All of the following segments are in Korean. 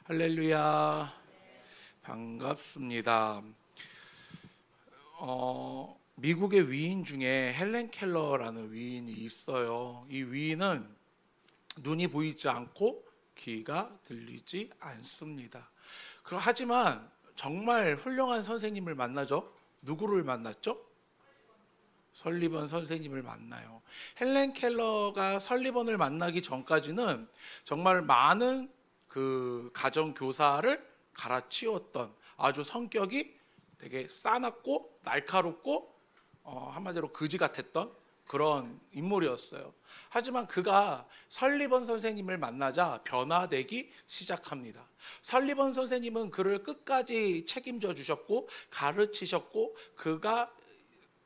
할렐루야. 반갑습니다. 미국의 위인 중에 헬렌 켈러라는 위인이 있어요. 이 위인은 눈이 보이지 않고 귀가 들리지 않습니다. 하지만 정말 훌륭한 선생님을 만나죠. 누구를 만났죠? 설리번 선생님을 만나요. 헬렌 켈러가 설리번을 만나기 전까지는 정말 많은 그 가정교사를 갈아치웠던 아주 성격이 되게 싸납고 날카롭고 한마디로 거지 같았던 그런 인물이었어요. 하지만 그가 설리번 선생님을 만나자 변화되기 시작합니다. 설리번 선생님은 그를 끝까지 책임져 주셨고 가르치셨고 그가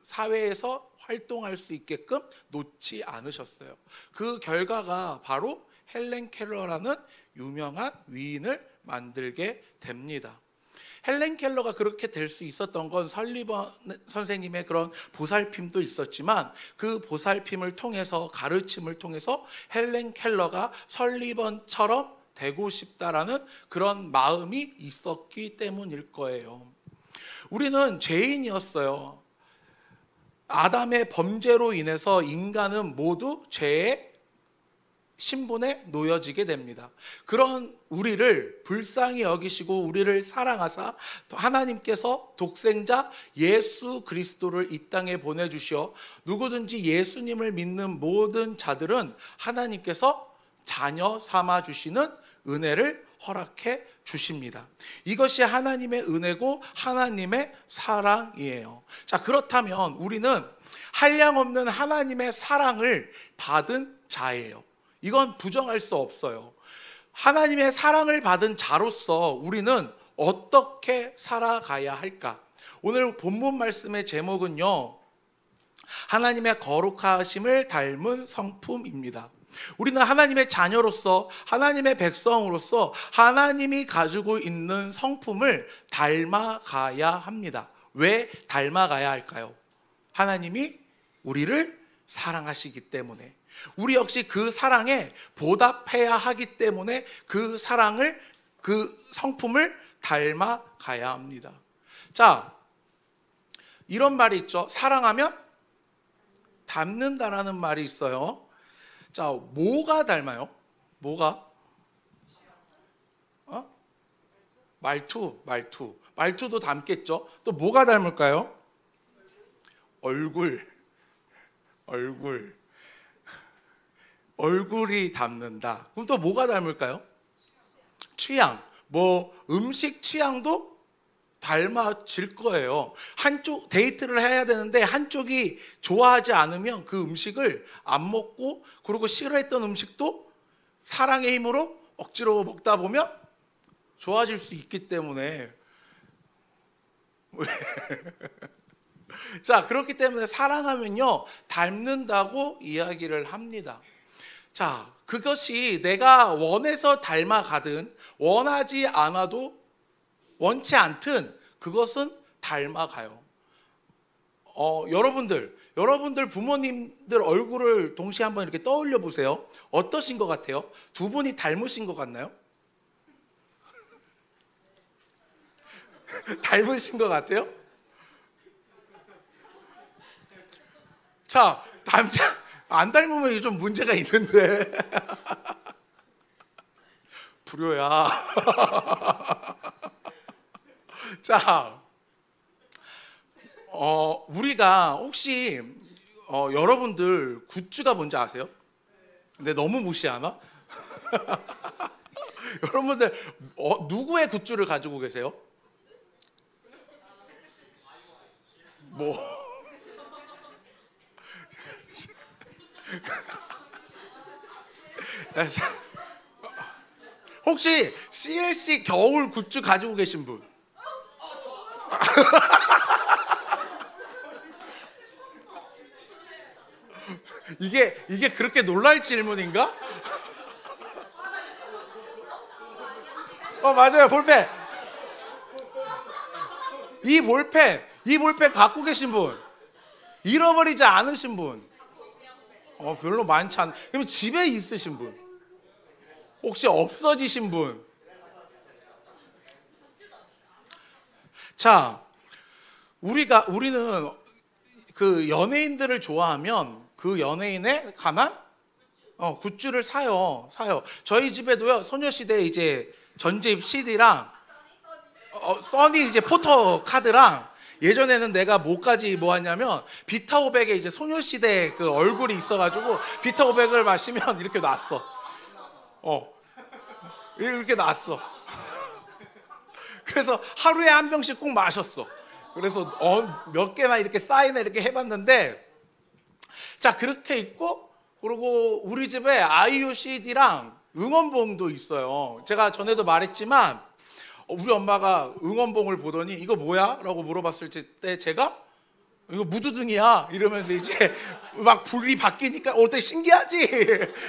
사회에서 활동할 수 있게끔 놓지 않으셨어요. 그 결과가 바로 헬렌 켈러라는 유명한 위인을 만들게 됩니다. 헬렌 켈러가 그렇게 될 수 있었던 건 설리번 선생님의 그런 보살핌도 있었지만 그 보살핌을 통해서 가르침을 통해서 헬렌 켈러가 설리번처럼 되고 싶다라는 그런 마음이 있었기 때문일 거예요. 우리는 죄인이었어요. 아담의 범죄로 인해서 인간은 모두 죄의 신분에 놓여지게 됩니다. 그런 우리를 불쌍히 여기시고 우리를 사랑하사 하나님께서 독생자 예수 그리스도를 이 땅에 보내주시어 누구든지 예수님을 믿는 모든 자들은 하나님께서 자녀 삼아 주시는 은혜를 허락해 주십니다. 이것이 하나님의 은혜고 하나님의 사랑이에요. 자, 그렇다면 우리는 한량없는 하나님의 사랑을 받은 자예요. 이건 부정할 수 없어요. 하나님의 사랑을 받은 자로서 우리는 어떻게 살아가야 할까? 오늘 본문 말씀의 제목은요, 하나님의 거룩하심을 닮은 성품입니다. 우리는 하나님의 자녀로서 하나님의 백성으로서 하나님이 가지고 있는 성품을 닮아가야 합니다. 왜 닮아가야 할까요? 하나님이 우리를 사랑하시기 때문에, 우리 역시 그 사랑에 보답해야 하기 때문에 그 사랑을, 그 성품을 닮아가야 합니다. 자, 이런 말이 있죠. 사랑하면 닮는다라는 말이 있어요. 자, 뭐가 닮아요? 뭐가? 말투도 닮겠죠. 또 뭐가 닮을까요? 얼굴이 닮는다. 그럼 또 뭐가 닮을까요? 취향. 음식 취향도 닮아질 거예요. 한쪽 데이트를 해야 되는데 한쪽이 좋아하지 않으면 그 음식을 안 먹고, 그리고 싫어했던 음식도 사랑의 힘으로 억지로 먹다 보면 좋아질 수 있기 때문에 자, 그렇기 때문에 사랑하면요 닮는다고 이야기를 합니다. 자, 그것이 내가 원해서 닮아가든 원하지 않아도 원치 않든 그것은 닮아가요. 여러분들 부모님들 얼굴을 동시에 한번 이렇게 떠올려 보세요. 어떠신 것 같아요? 두 분이 닮으신 것 같나요? 닮으신 것 같아요? 자, 안 닮으면 이게 좀 문제가 있는데. 불효야. 자, 우리가 혹시 여러분들 굿즈가 뭔지 아세요? 근데 너무 무시하나? 여러분들 누구의 굿즈를 가지고 계세요? 혹시 CLC 겨울 굿즈 가지고 계신 분? 이게 그렇게 놀랄 질문인가? 맞아요. 볼펜. 이 볼펜 갖고 계신 분, 잃어버리지 않으신 분, 별로 많지 않. 그럼 집에 있으신 분, 혹시 없어지신 분, 자, 우리는 그 연예인들을 좋아하면 그 연예인에 관한 굿즈를 사요. 저희 집에도요, 소녀시대 이제 전집 CD랑 써니 이제 포토 카드랑, 예전에는 내가 뭐까지 모았냐면 비타오백에 이제 소녀시대 그 얼굴이 있어가지고 비타오백을 마시면 이렇게 놨어. 이렇게 놨어. 그래서 하루에 한 병씩 꼭 마셨어. 그래서 몇 개나 이렇게 사인을 이렇게 해봤는데, 자, 그렇게 있고, 그리고 우리 집에 아이유 CD랑 응원봉도 있어요. 제가 전에도 말했지만 우리 엄마가 응원봉을 보더니 이거 뭐야? 라고 물어봤을 때 제가 이거 무드등이야 이러면서 이제 막 불이 바뀌니까 되게 신기하지?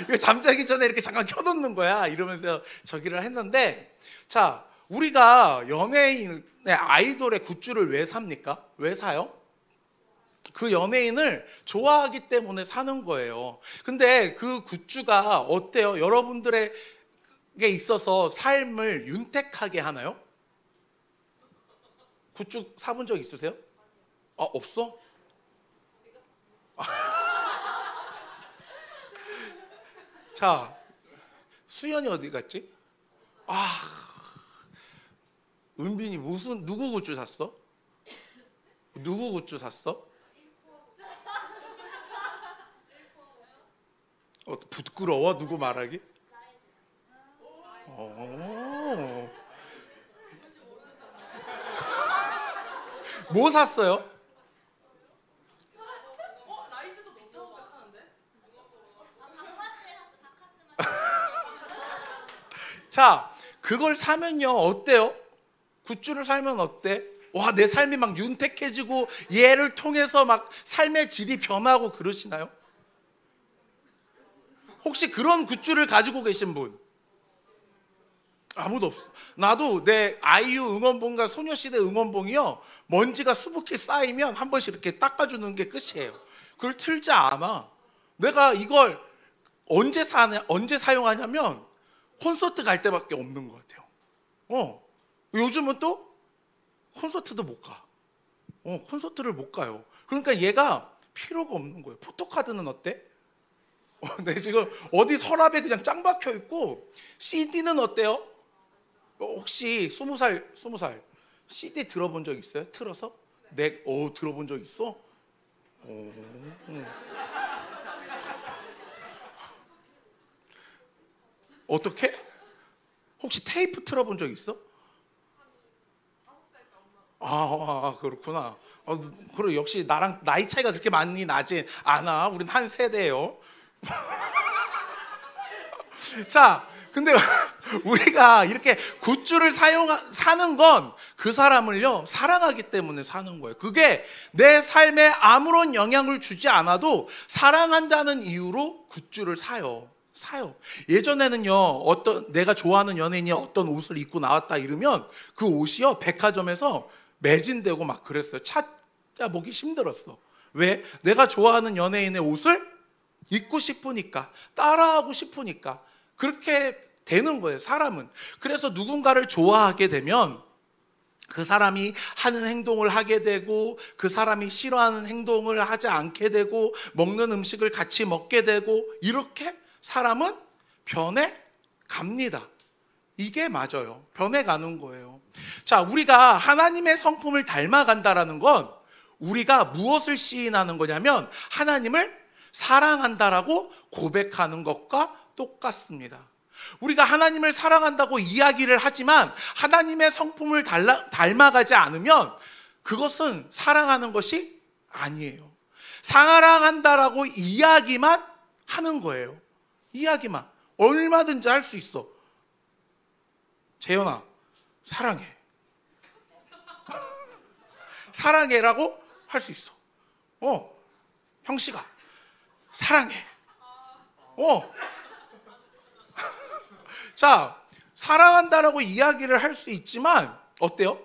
이거 잠자기 전에 이렇게 잠깐 켜놓는 거야 이러면서 저기를 했는데, 자, 우리가 연예인의 아이돌의 굿즈를 왜 삽니까? 왜 사요? 그 연예인을 좋아하기 때문에 사는 거예요. 근데 그 굿즈가 어때요? 여러분들에게 있어서 삶을 윤택하게 하나요? 굿즈 사본 적 있으세요? 없어? 자, 수연이 어디 갔지? 은빈이 누구 굿즈 샀어? 누구 굿즈 샀어? 부끄러워? 누구 말하기? 뭐 샀어요? 라이즈도 비타오백 하는데? 자, 그걸 사면요 어때요? 굿즈를 살면 어때? 와, 내 삶이 막 윤택해지고 얘를 통해서 막 삶의 질이 변하고 그러시나요? 혹시 그런 굿즈를 가지고 계신 분? 아무도 없어. 나도 내 아이유 응원봉과 소녀시대 응원봉이요, 먼지가 수북히 쌓이면 한 번씩 이렇게 닦아주는 게 끝이에요. 그걸 틀지 않아. 내가 이걸 언제 사용하냐면 콘서트 갈 때밖에 없는 것 같아요. 요즘은 또 콘서트도 못 가. 콘서트를 못 가요. 그러니까 얘가 필요가 없는 거예요. 포토카드는 어때? 네, 지금 어디 서랍에 그냥 짱 박혀 있고, CD는 어때요? 혹시 20살 CD 들어본 적 있어요? 틀어서? 들어본 적 있어? 어떻게? 혹시 테이프 틀어본 적 있어? 그렇구나. 그래, 역시 나랑 나이 차이가 그렇게 많이 나지 않아. 우린 한 세대예요. 자, 근데 우리가 이렇게 굿즈를 사는 건 그 사람을요 사랑하기 때문에 사는 거예요. 그게 내 삶에 아무런 영향을 주지 않아도 사랑한다는 이유로 굿즈를 사요. 예전에는요, 내가 좋아하는 연예인이 어떤 옷을 입고 나왔다 이러면 그 옷이요 백화점에서 매진되고 막 그랬어요. 찾아보기 힘들었어. 왜? 내가 좋아하는 연예인의 옷을 입고 싶으니까, 따라하고 싶으니까. 그렇게 되는 거예요, 사람은. 그래서 누군가를 좋아하게 되면 그 사람이 하는 행동을 하게 되고, 그 사람이 싫어하는 행동을 하지 않게 되고, 먹는 음식을 같이 먹게 되고, 이렇게 사람은 변해갑니다. 이게 맞아요. 변해가는 거예요. 자, 우리가 하나님의 성품을 닮아간다라는 건 우리가 무엇을 시인하는 거냐면 하나님을 사랑한다라고 고백하는 것과 똑같습니다. 우리가 하나님을 사랑한다고 이야기를 하지만 하나님의 성품을 닮아가지 않으면 그것은 사랑하는 것이 아니에요. 사랑한다라고 이야기만 하는 거예요. 이야기만. 얼마든지 할 수 있어. 재현아, 사랑해. 사랑해라고 할 수 있어. 형씨가 사랑해. 자, 사랑한다라고 이야기를 할 수 있지만 어때요?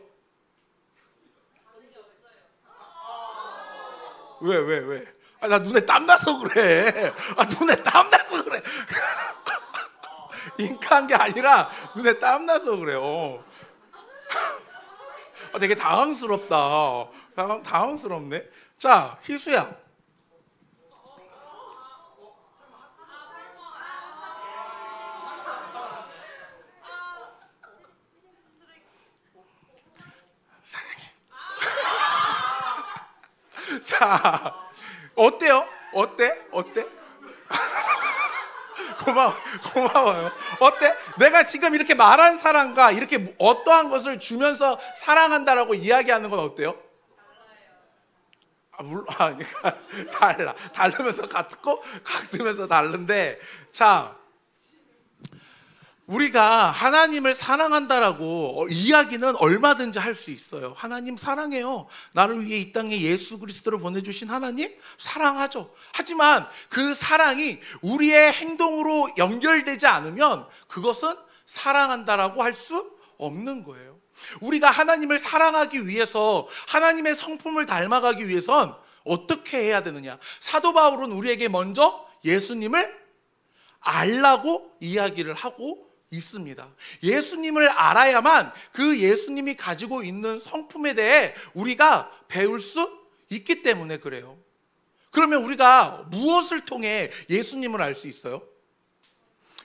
왜? 나 눈에 땀나서 그래. 눈에 땀나서 그래. 잉크한 게 아니라 눈에 땀나서 그래요. 되게 당황스럽다. 당황스럽네. 자, 희수야. 자, 어때요? 어때? 고마워요. 어때? 내가 지금 이렇게 말한 사랑과 이렇게 어떠한 것을 주면서 사랑한다라고 이야기하는 건 어때요? 그러니까 다르면서 같고 같으면서 다른데, 자, 우리가 하나님을 사랑한다라고 이야기는 얼마든지 할 수 있어요. 하나님 사랑해요. 나를 위해 이 땅에 예수 그리스도를 보내주신 하나님 사랑하죠. 하지만 그 사랑이 우리의 행동으로 연결되지 않으면 그것은 사랑한다라고 할 수 없는 거예요. 우리가 하나님을 사랑하기 위해서, 하나님의 성품을 닮아가기 위해선 어떻게 해야 되느냐? 사도 바울은 우리에게 먼저 예수님을 알라고 이야기를 하고 있습니다. 예수님을 알아야만 그 예수님이 가지고 있는 성품에 대해 우리가 배울 수 있기 때문에 그래요. 그러면 우리가 무엇을 통해 예수님을 알 수 있어요?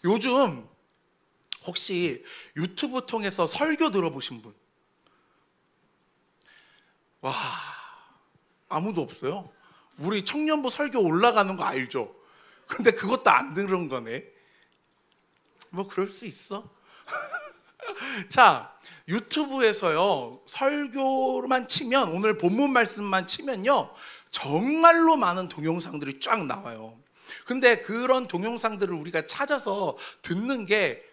요즘 혹시 유튜브 통해서 설교 들어보신 분? 와, 아무도 없어요. 우리 청년부 설교 올라가는 거 알죠? 근데 그것도 안 들은 거네. 뭐 그럴 수 있어. 자, 유튜브에서요 설교만 치면, 오늘 본문 말씀만 치면요 정말로 많은 동영상들이 쫙 나와요. 근데 그런 동영상들을 우리가 찾아서 듣는 게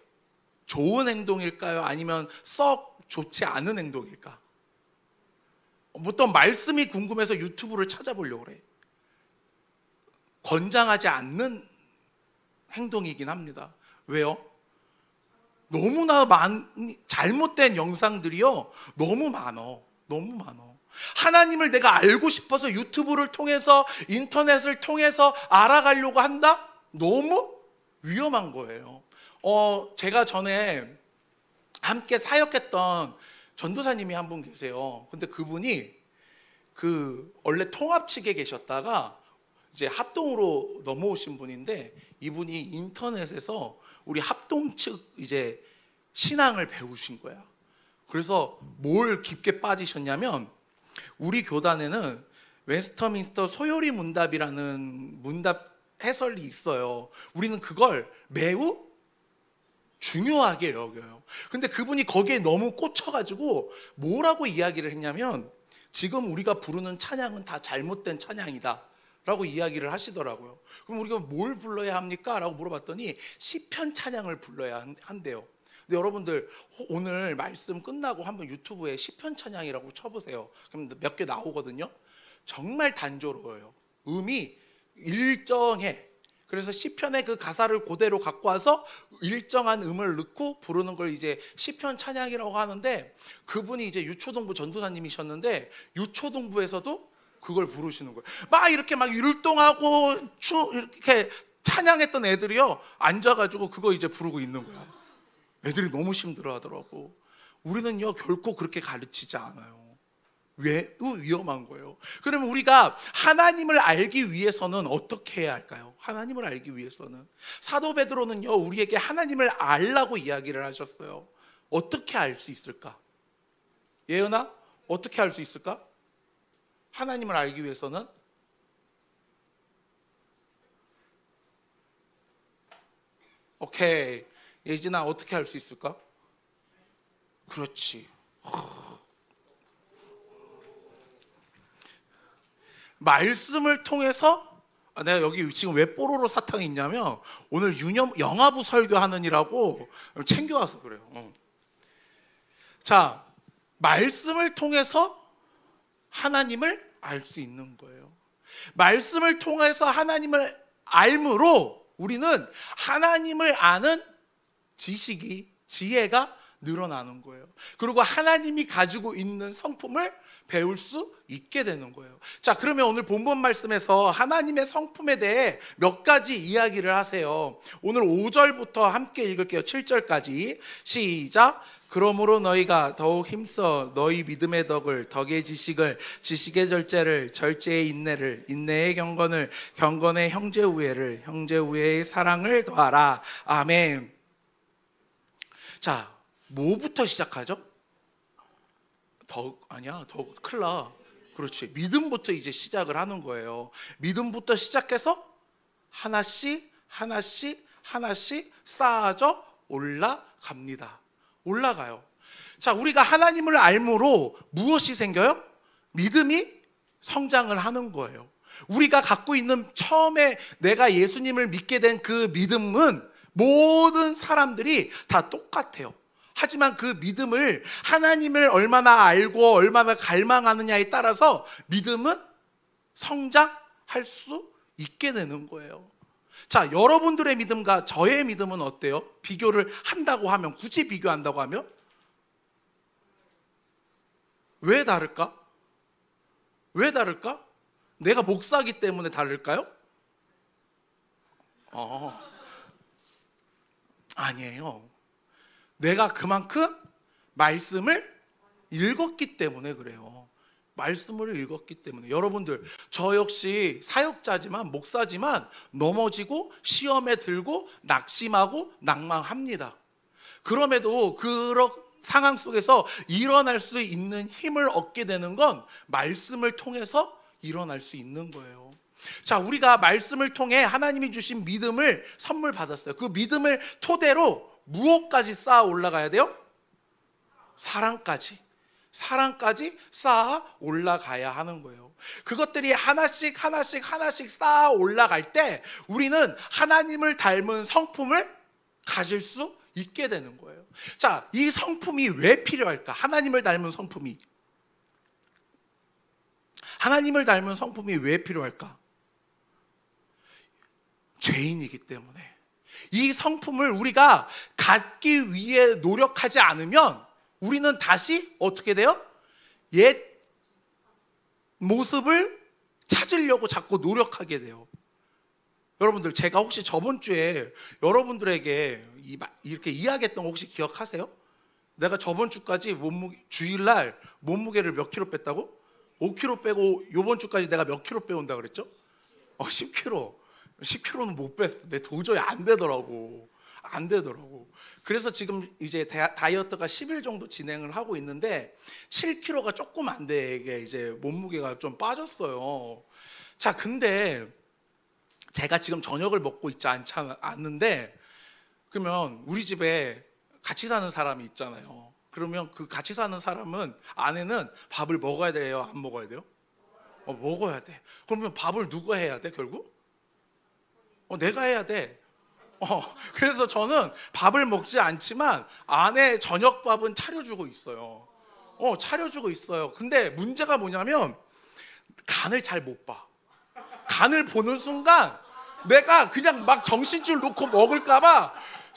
좋은 행동일까요? 아니면 썩 좋지 않은 행동일까? 어떤 말씀이 궁금해서 유튜브를 찾아보려고 그래. 권장하지 않는 행동이긴 합니다. 왜요? 너무나 잘못된 영상들이요 너무 많어. 하나님을 내가 알고 싶어서 유튜브를 통해서, 인터넷을 통해서 알아가려고 한다? 너무 위험한 거예요. 제가 전에 함께 사역했던 전도사님이 한 분 계세요. 근데 그분이 원래 통합 측에 계셨다가 이제 합동으로 넘어오신 분인데, 이분이 인터넷에서 우리 합동 측 이제 신앙을 배우신 거야. 그래서 뭘 깊게 빠지셨냐면, 우리 교단에는 웨스터민스터 소요리 문답이라는 문답 해설이 있어요. 우리는 그걸 매우 중요하게 여겨요. 근데 그분이 거기에 너무 꽂혀가지고 뭐라고 이야기를 했냐면, 지금 우리가 부르는 찬양은 다 잘못된 찬양이다 라고 이야기를 하시더라고요. 그럼 우리가 뭘 불러야 합니까? 라고 물어봤더니 시편 찬양을 불러야 한대요. 근데 여러분들 오늘 말씀 끝나고 한번 유튜브에 시편 찬양이라고 쳐보세요. 그럼 몇 개 나오거든요. 정말 단조로워요. 음이 일정해. 그래서 시편의 그 가사를 그대로 갖고 와서 일정한 음을 넣고 부르는 걸 이제 시편 찬양이라고 하는데, 그분이 이제 유초동부 전도사님이셨는데 유초동부에서도 그걸 부르시는 거예요. 막 이렇게 막 율동하고 이렇게 찬양했던 애들이요 앉아가지고 그거 이제 부르고 있는 거야. 애들이 너무 힘들어하더라고. 우리는요 결코 그렇게 가르치지 않아요. 왜? 위험한 거예요. 그러면 우리가 하나님을 알기 위해서는 어떻게 해야 할까요? 하나님을 알기 위해서는 사도 베드로는요 우리에게 하나님을 알라고 이야기를 하셨어요. 어떻게 알 수 있을까? 예은아, 어떻게 알 수 있을까? 하나님을 알기 위해서는 오케이. 예진아, 어떻게 할 수 있을까? 그렇지. 말씀을 통해서, 내가 여기 지금 왜 뽀로로 사탕이 있냐면 오늘 영화부 설교하느니라고 챙겨와서 그래요. 자, 말씀을 통해서 하나님을 알 수 있는 거예요. 말씀을 통해서 하나님을 알므로 우리는 하나님을 아는 지혜가 늘어나는 거예요. 그리고 하나님이 가지고 있는 성품을 배울 수 있게 되는 거예요. 자, 그러면 오늘 본문 말씀에서 하나님의 성품에 대해 몇 가지 이야기를 하세요. 오늘 5절부터 함께 읽을게요. 7절까지 시작. 그러므로 너희가 더욱 힘써 너희 믿음의 덕을, 덕의 지식을, 지식의 절제를, 절제의 인내를, 인내의 경건을, 경건의 형제 우애를, 형제 우애의 사랑을 더하라. 아멘. 자, 뭐부터 시작하죠? 더 큰일 나. 그렇지. 믿음부터 이제 시작을 하는 거예요. 믿음부터 시작해서 하나씩 쌓아져 올라갑니다. 올라가요. 자, 우리가 하나님을 알므로 무엇이 생겨요? 믿음이 성장을 하는 거예요. 우리가 갖고 있는 처음에 내가 예수님을 믿게 된 그 믿음은 모든 사람들이 다 똑같아요. 하지만 그 믿음을 하나님을 얼마나 알고 얼마나 갈망하느냐에 따라서 믿음은 성장할 수 있게 되는 거예요. 자, 여러분들의 믿음과 저의 믿음은 어때요? 비교를 한다고 하면, 굳이 비교한다고 하면 왜 다를까? 왜 다를까? 내가 목사기 때문에 다를까요? 아니에요. 내가 그만큼 말씀을 읽었기 때문에 그래요. 말씀을 읽었기 때문에. 여러분들, 저 역시 사역자지만, 목사지만 넘어지고 시험에 들고 낙심하고 낭망합니다. 그럼에도 그런 상황 속에서 일어날 수 있는 힘을 얻게 되는 건 말씀을 통해서 일어날 수 있는 거예요. 자, 우리가 말씀을 통해 하나님이 주신 믿음을 선물 받았어요. 그 믿음을 토대로 무엇까지 쌓아 올라가야 돼요? 사랑까지 쌓아 올라가야 하는 거예요. 그것들이 하나씩 쌓아 올라갈 때 우리는 하나님을 닮은 성품을 가질 수 있게 되는 거예요. 자, 이 성품이 왜 필요할까? 하나님을 닮은 성품이 왜 필요할까? 죄인이기 때문에. 이 성품을 우리가 갖기 위해 노력하지 않으면 우리는 다시 어떻게 돼요? 옛 모습을 찾으려고 자꾸 노력하게 돼요. 여러분들, 제가 혹시 저번 주에 여러분들에게 이렇게 이야기했던 거 혹시 기억하세요? 내가 저번 주까지 주일날 몸무게를 몇 킬로 뺐다고? 5kg 빼고 요번 주까지 내가 몇 킬로 빼온다 그랬죠? 10kg. 10kg는 못 뺐어. 내 도저히 안 되더라고. 그래서 지금 이제 다이어트가 10일 정도 진행을 하고 있는데 7kg가 조금 안 되게 이제 몸무게가 좀 빠졌어요. 자, 근데 제가 지금 저녁을 먹고 있지 않는데, 그러면 우리 집에 같이 사는 사람이 있잖아요. 그러면 그 같이 사는 사람은, 아내는 밥을 먹어야 돼요? 안 먹어야 돼요? 먹어야 돼. 그러면 밥을 누가 해야 돼 결국? 내가 해야 돼. 그래서 저는 밥을 먹지 않지만 아내 저녁밥은 차려주고 있어요. 차려주고 있어요. 근데 문제가 뭐냐면 간을 잘 못 봐. 간을 보는 순간 내가 그냥 막 정신줄 놓고 먹을까봐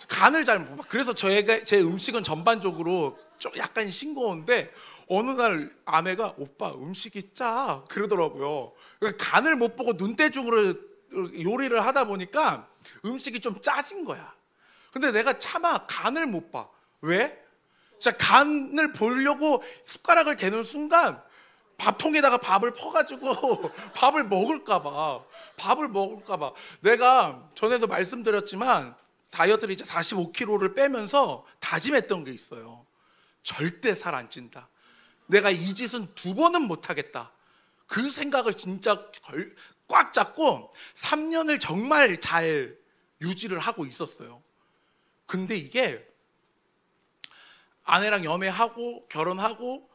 간을 잘 못 봐. 그래서 제 음식은 전반적으로 좀 약간 싱거운데 어느 날 아내가 오빠 음식이 짜 그러더라고요. 그러니까 간을 못 보고 눈대중으로 요리를 하다 보니까 음식이 좀 짜진 거야. 근데 내가 차마 간을 못 봐. 왜? 자, 간을 보려고 숟가락을 대는 순간 밥통에다가 밥을 퍼가지고 밥을 먹을까봐. 내가 전에도 말씀드렸지만 다이어트를 이제 45kg를 빼면서 다짐했던 게 있어요. 절대 살 안 찐다. 내가 이 짓은 2번은 못하겠다. 그 생각을 진짜 꽉 잡고 3년을 정말 잘 유지를 하고 있었어요. 근데 이게 아내랑 연애하고 결혼하고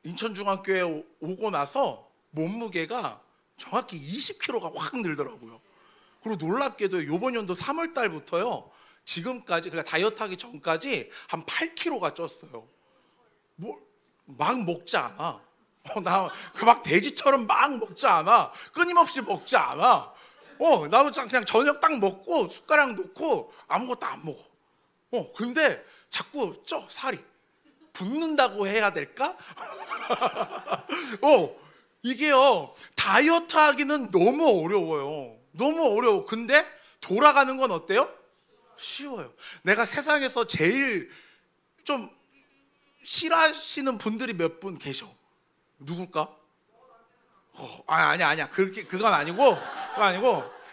인천중앙교회 오고 나서 몸무게가 정확히 20kg가 확 늘더라고요. 그리고 놀랍게도 이번 연도 3월 달부터요 지금까지, 그러니까 다이어트 하기 전까지 한 8kg가 쪘어요. 막 먹지 않아. 나 막 돼지처럼 막 먹지 않아. 끊임없이 먹지 않아. 나도 그냥 저녁 딱 먹고 숟가락 놓고 아무것도 안 먹어. 근데 자꾸 쪄, 살이. 붓는다고 해야 될까? 이게요 다이어트 하기는 너무 어려워요. 근데 돌아가는 건 어때요? 쉬워요. 내가 세상에서 제일 좀 싫어하시는 분들이 몇 분 계셔. 누굴까? 아니야. 그건 아니고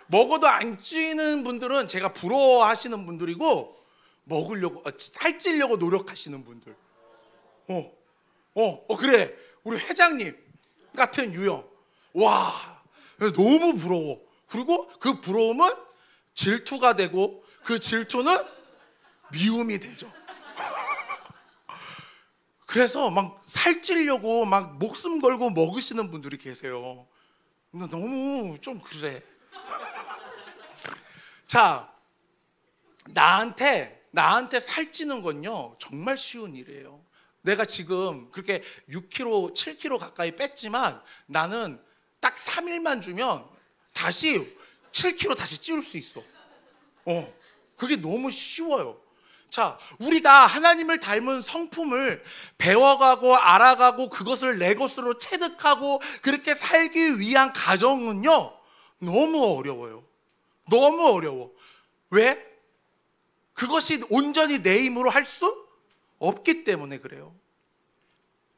먹어도 안 찌는 분들은 제가 부러워하시는 분들이고, 먹으려고 살찌려고 노력하시는 분들. 그래. 우리 회장님 같은 유형. 와, 너무 부러워. 그리고 그 부러움은 질투가 되고, 그 질투는 미움이 되죠. 그래서 막 살찌려고 막 목숨 걸고 먹으시는 분들이 계세요. 근데 너무 좀 그래. 자, 나한테 살찌는 건요 정말 쉬운 일이에요. 내가 지금 그렇게 6kg, 7kg 가까이 뺐지만 나는 딱 3일만 주면 다시 7kg 다시 찌울 수 있어. 그게 너무 쉬워요. 자, 우리가 하나님을 닮은 성품을 배워가고 알아가고 그것을 내 것으로 체득하고 그렇게 살기 위한 과정은요 너무 어려워요. 너무 어려워. 왜? 그것이 온전히 내 힘으로 할 수 없기 때문에 그래요.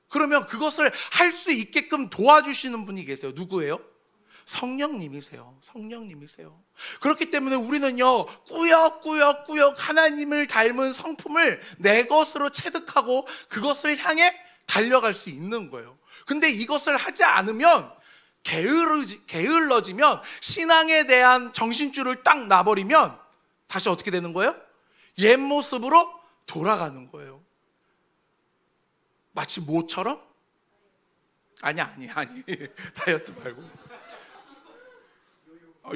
그러면 그것을 할 수 있게끔 도와주시는 분이 계세요. 누구예요? 성령님이세요. 성령님이세요. 그렇기 때문에 우리는요 꾸역꾸역 하나님을 닮은 성품을 내 것으로 체득하고 그것을 향해 달려갈 수 있는 거예요. 근데 이것을 하지 않으면 게을러지면 신앙에 대한 정신줄을 딱 놔버리면 다시 어떻게 되는 거예요? 옛 모습으로 돌아가는 거예요. 마치 모처럼? 아니 다이어트 말고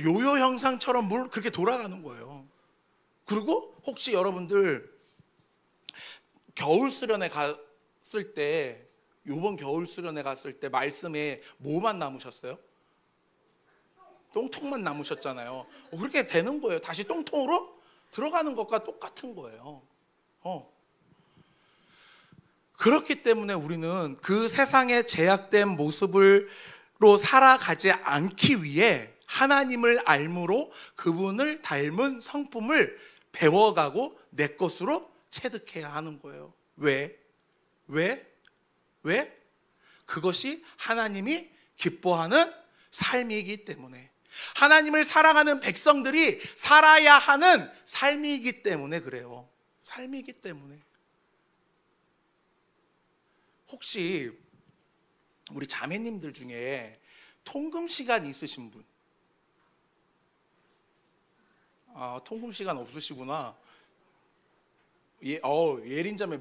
요요 형상처럼 그렇게 돌아가는 거예요. 그리고 혹시 여러분들 겨울 수련회 갔을 때, 요번 겨울 수련회 갔을 때 말씀에 뭐만 남으셨어요? 똥통만 남으셨잖아요. 그렇게 되는 거예요. 다시 똥통으로 들어가는 것과 똑같은 거예요. 그렇기 때문에 우리는 그 세상의 제약된 모습으로 살아가지 않기 위해 하나님을 알므로 그분을 닮은 성품을 배워가고 내 것으로 체득해야 하는 거예요. 왜? 그것이 하나님이 기뻐하는 삶이기 때문에, 하나님을 사랑하는 백성들이 살아야 하는 삶이기 때문에 그래요. 삶이기 때문에. 혹시 우리 자매님들 중에 통금 시간 있으신 분? 통금 시간 없으시구나. 예린 자매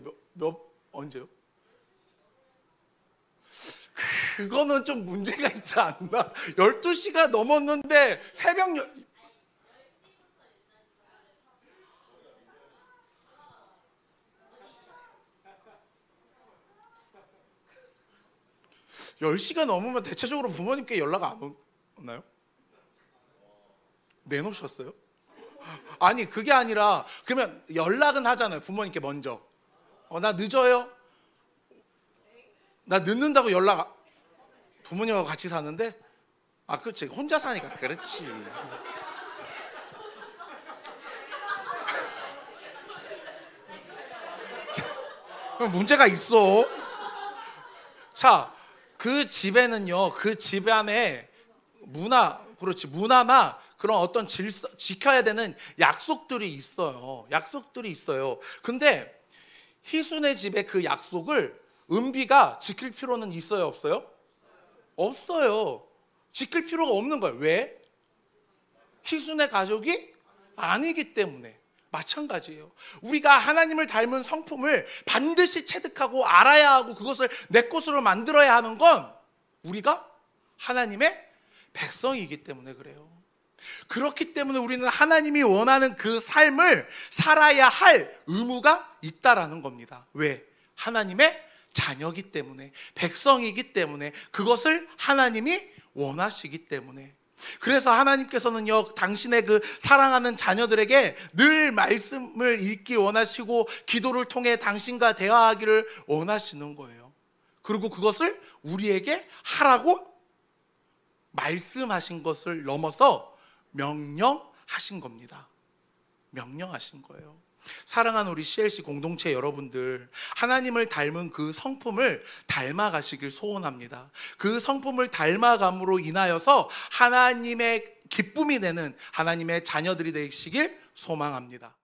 언제요? 그거는 좀 문제가 있지 않나? 12시가 넘었는데 새벽 10시가 넘으면 대체적으로 부모님께 연락 안 오나요? 내놓으셨어요? 아니 그게 아니라 그러면 연락은 하잖아요. 부모님께 먼저. 나 늦어요? 나 늦는다고 부모님하고 같이 사는데? 그렇지. 혼자 사니까 그렇지. 그럼 문제가 있어. 자, 그 집에는요, 그 집안에 문화나 그런 어떤 질서, 지켜야 되는 약속들이 있어요. 근데 희순의 집에 그 약속을 은비가 지킬 필요는 있어요, 없어요? 없어요. 지킬 필요가 없는 거예요. 왜? 희순의 가족이 아니기 때문에. 마찬가지예요. 우리가 하나님을 닮은 성품을 반드시 체득하고 알아야 하고 그것을 내 것으로 만들어야 하는 건 우리가 하나님의 백성이기 때문에 그래요. 그렇기 때문에 우리는 하나님이 원하는 그 삶을 살아야 할 의무가 있다라는 겁니다. 왜? 하나님의 자녀이기 때문에, 백성이기 때문에, 그것을 하나님이 원하시기 때문에. 그래서 하나님께서는요, 당신의 그 사랑하는 자녀들에게 늘 말씀을 읽기 원하시고 기도를 통해 당신과 대화하기를 원하시는 거예요. 그리고 그것을 우리에게 하라고 말씀하신 것을 넘어서 명령하신 겁니다. 명령하신 거예요. 사랑하는 우리 CLC 공동체 여러분들, 하나님을 닮은 그 성품을 닮아가시길 소원합니다. 그 성품을 닮아감으로 인하여서 하나님의 기쁨이 되는 하나님의 자녀들이 되시길 소망합니다.